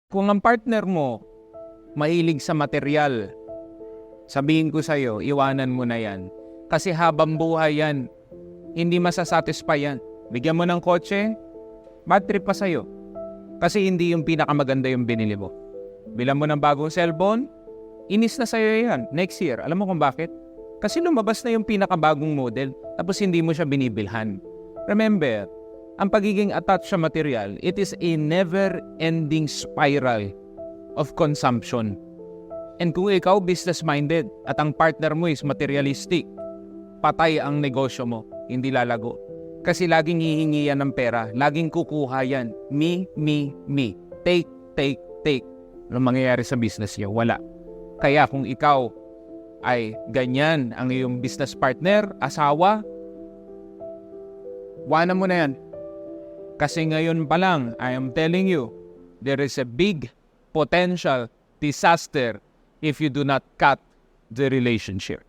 Kung ang partner mo mahilig sa material, sabihin ko sa'yo, iwanan mo na yan. Kasi habang buhay yan, hindi masasatisfy yan. Bigyan mo ng kotse, bad trip pa sa'yo. Kasi hindi yung pinakamaganda yung binili mo. Bilang mo ng bagong cellphone, inis na sa'yo yan next year. Alam mo kung bakit? Kasi lumabas na yung pinakabagong model, tapos hindi mo siya binibilhan. Remember, ang pagiging attached sa material, it is a never-ending spiral of consumption. And kung ikaw business-minded at ang partner mo is materialistic, patay ang negosyo mo, hindi lalago. Kasi laging hihingi yan ng pera, laging kukuha yan. Me. Take. Anong mangyayari sa business niyo? Wala. Kaya kung ikaw ay ganyan ang iyong business partner, asawa, wanan mo na yan. Kasi ngayon pa lang, I am telling you, there is a big potential disaster if you do not cut the relationship.